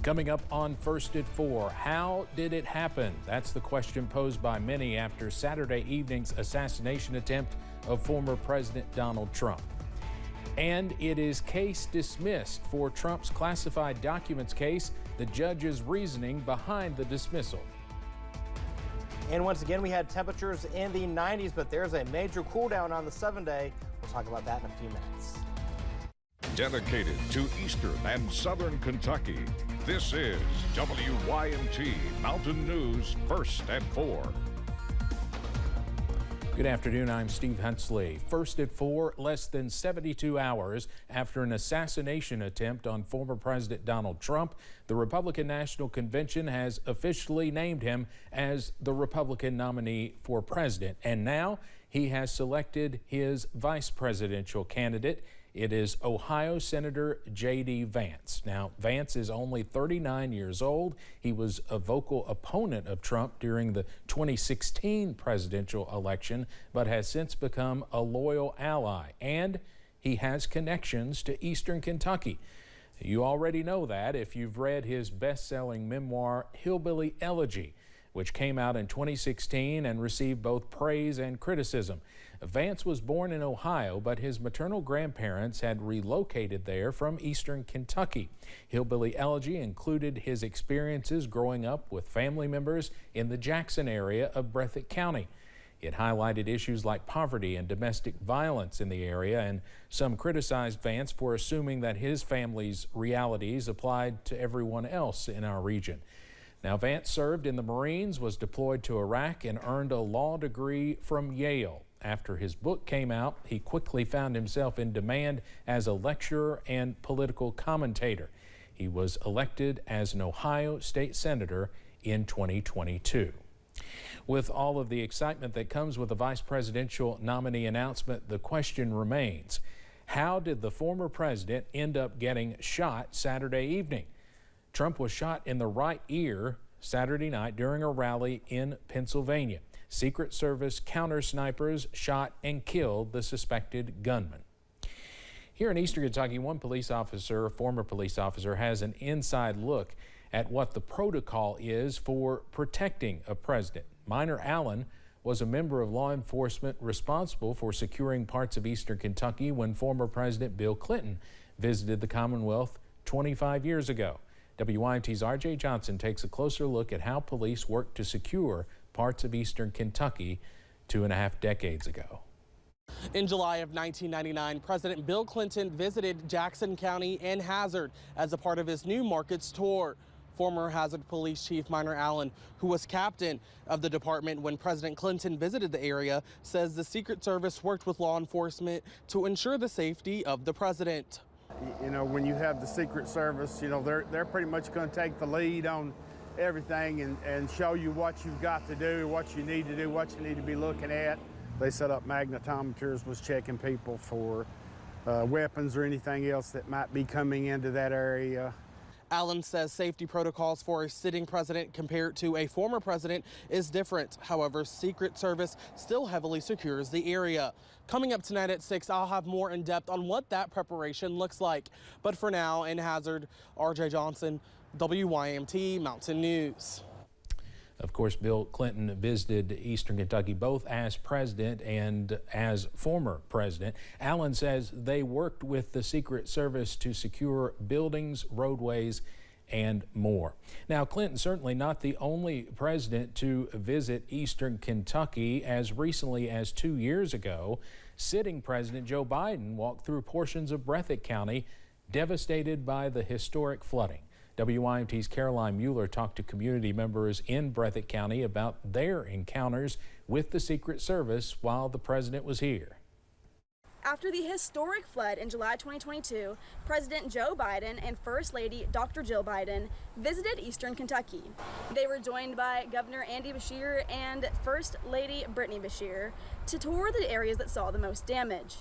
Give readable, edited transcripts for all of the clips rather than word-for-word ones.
Coming up on First at 4, how did it happen? That's the question posed by many after Saturday evening's assassination attempt of former President Donald Trump. And it is case dismissed for Trump's classified documents case, the judge's reasoning behind the dismissal. And once again, we had temperatures in the 90s, but there's a major cool down on the 7-day. We'll talk about that in a few minutes. Dedicated to Eastern and Southern Kentucky, this is WYMT Mountain News First at 4. Good afternoon, I'm Steve Huntley. First at 4, less than 72 hours after an assassination attempt on former President Donald Trump, the Republican National Convention has officially named him as the Republican nominee for president. And now he has selected his vice presidential candidate. It is Ohio Senator J.D. Vance. Now, Vance is only 39 years old. He was a vocal opponent of Trump during the 2016 presidential election, but has since become a loyal ally. And he has connections to Eastern Kentucky. You already know that if you've read his best-selling memoir, Hillbilly Elegy, which came out in 2016 and received both praise and criticism. Vance was born in Ohio, but his maternal grandparents had relocated there from Eastern Kentucky. Hillbilly Elegy included his experiences growing up with family members in the Jackson area of Breathitt County. It highlighted issues like poverty and domestic violence in the area, and some criticized Vance for assuming that his family's realities applied to everyone else in our region. Now, Vance served in the Marines, was deployed to Iraq, and earned a law degree from Yale. After his book came out, he quickly found himself in demand as a lecturer and political commentator. He was elected as an Ohio state senator in 2022. With all of the excitement that comes with a vice presidential nominee announcement, the question remains, how did the former president end up getting shot Saturday evening? Trump was shot in the right ear Saturday night during a rally in Pennsylvania. Secret Service counter snipers shot and killed the suspected gunman. Here in Eastern Kentucky, one police officer, a former police officer, has an inside look at what the protocol is for protecting a president. Minor Allen was a member of law enforcement responsible for securing parts of Eastern Kentucky when former President Bill Clinton visited the Commonwealth 25 years ago. WYMT's RJ Johnson takes a closer look at how police worked to secure parts of Eastern Kentucky 2.5 decades ago. In July of 1999, President Bill Clinton visited Jackson County and Hazard as a part of his New Markets tour. Former Hazard Police Chief Minor Allen, who was captain of the department when President Clinton visited the area, says the Secret Service worked with law enforcement to ensure the safety of the president. You know, when you have the Secret Service, you know, they're pretty much going to take the lead on everything and show you what you've got to do, what you need to do, what you need to be looking at. They set up magnetometers, was checking people for weapons or anything else that might be coming into that area. Allen says safety protocols for a sitting president compared to a former president is different. However, Secret Service still heavily secures the area. Coming up tonight at 6, I'll have more in depth on what that preparation looks like. But for now, in Hazard, RJ Johnson, WYMT Mountain News. Of course, Bill Clinton visited Eastern Kentucky both as president and as former president. Allen says they worked with the Secret Service to secure buildings, roadways, and more. Now, Clinton certainly not the only president to visit Eastern Kentucky. As recently as 2 years ago, sitting President Joe Biden walked through portions of Breathitt County devastated by the historic flooding. WYMT's Caroline Mueller talked to community members in Breathitt County about their encounters with the Secret Service while the president was here. After the historic flood in July 2022, President Joe Biden and First Lady Dr. Jill Biden visited Eastern Kentucky. They were joined by Governor Andy Beshear and First Lady Brittany Beshear to tour the areas that saw the most damage.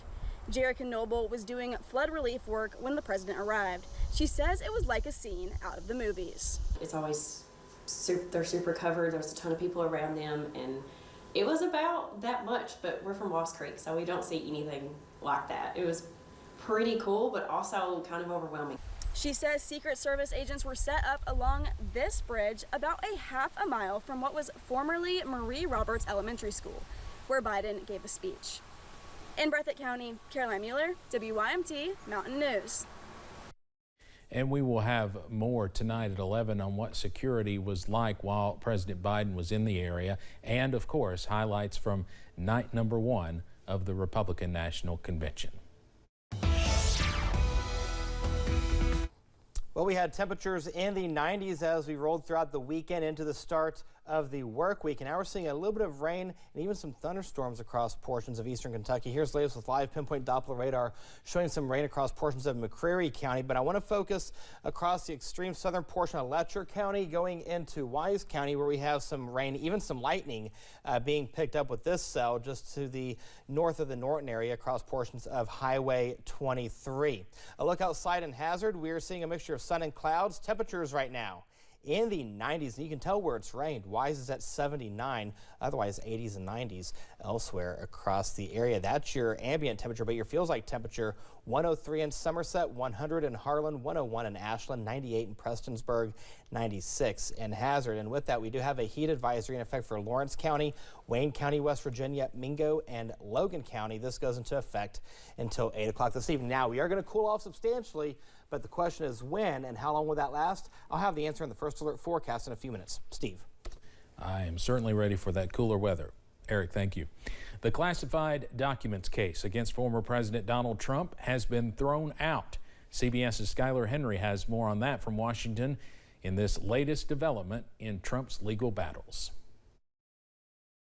Jerrica Noble was doing flood relief work when the president arrived. She says it was like a scene out of the movies. It's always, they're super covered, there's a ton of people around them, and it was about that much, but we're from Lost Creek, so we don't see anything like that. It was pretty cool, but also kind of overwhelming. She says Secret Service agents were set up along this bridge about a half a mile from what was formerly Marie Roberts Elementary School, where Biden gave a speech. In Breathitt County, Caroline Mueller, WYMT Mountain News. And we will have more tonight at 11 on what security was like while President Biden was in the area, and of course highlights from night number 1 of the Republican National Convention. Well, we had temperatures in the 90s as we rolled throughout the weekend into the start of the work week. And now we're seeing a little bit of rain and even some thunderstorms across portions of eastern Kentucky. Here's the latest with live pinpoint Doppler radar showing some rain across portions of McCreary County. But I want to focus across the extreme southern portion of Letcher County going into Wise County, where we have some rain, even some lightning being picked up with this cell just to the north of the Norton area across portions of Highway 23. A look outside in Hazard, we are seeing a mixture of sun and clouds. Temperatures right now in the 90s, and you can tell where it's rained. Wise is at 79, otherwise 80s and 90s elsewhere across the area. That's your ambient temperature, but your feels like temperature 103 in Somerset, 100 in Harlan, 101 in Ashland, 98 in Prestonsburg, 96 in Hazard. And with that, we do have a heat advisory in effect for Lawrence County, Wayne County, West Virginia, Mingo, and Logan County. This goes into effect until 8 o'clock this evening. Now, we are going to cool off substantially, but the question is when and how long will that last? I'll have the answer in the First Alert forecast in a few minutes. Steve. I am certainly ready for that cooler weather. Eric, thank you. The classified documents case against former President Donald Trump has been thrown out. CBS's Skylar Henry has more on that from Washington in this latest development in Trump's legal battles.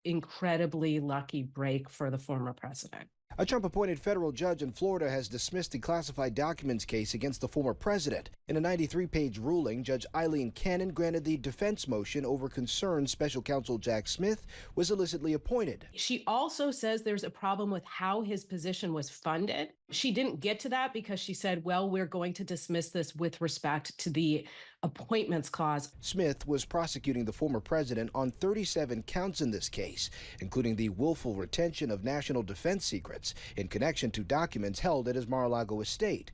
Incredibly lucky break for the former president. A Trump-appointed federal judge in Florida has dismissed the classified documents case against the former president. In a 93-page ruling, Judge Eileen Cannon granted the defense motion over concerns special counsel Jack Smith was illicitly appointed. She also says there's a problem with how his position was funded. She didn't get to that because she said, well, we're going to dismiss this with respect to the appointments clause. Smith was prosecuting the former president on 37 counts in this case, including the willful retention of national defense secrets in connection to documents held at his Mar-a-Lago estate.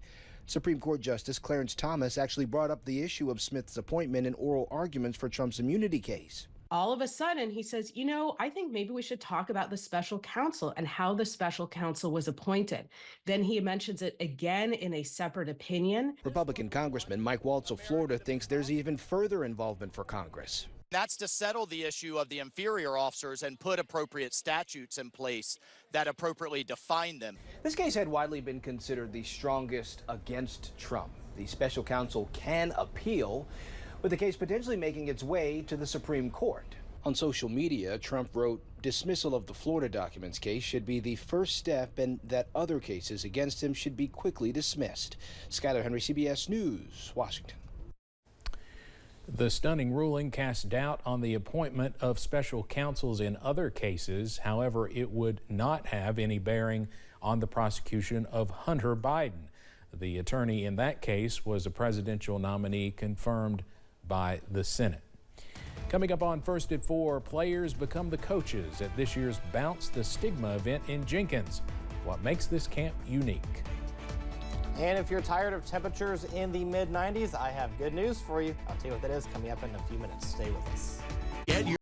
Supreme Court Justice Clarence Thomas actually brought up the issue of Smith's appointment in oral arguments for Trump's immunity case. All of a sudden, he says, you know, I think maybe we should talk about the special counsel and how the special counsel was appointed. Then he mentions it again in a separate opinion. Republican Congressman Mike Waltz of Florida thinks there's even further involvement for Congress. That's to settle the issue of the inferior officers and put appropriate statutes in place that appropriately define them. This case had widely been considered the strongest against Trump. The special counsel can appeal, with the case potentially making its way to the Supreme Court. On social media, Trump wrote, dismissal of the Florida documents case should be the first step and that other cases against him should be quickly dismissed. Skylar Henry, CBS News, Washington. The stunning ruling cast doubt on the appointment of special counsels in other cases. However, it would not have any bearing on the prosecution of Hunter Biden. The attorney in that case was a presidential nominee confirmed by the Senate. Coming up on First at 4, players become the coaches at this year's Bounce the Stigma event in Jenkins. What makes this camp unique? And if you're tired of temperatures in the mid-90s, I have good news for you. I'll tell you what that is coming up in a few minutes. Stay with us.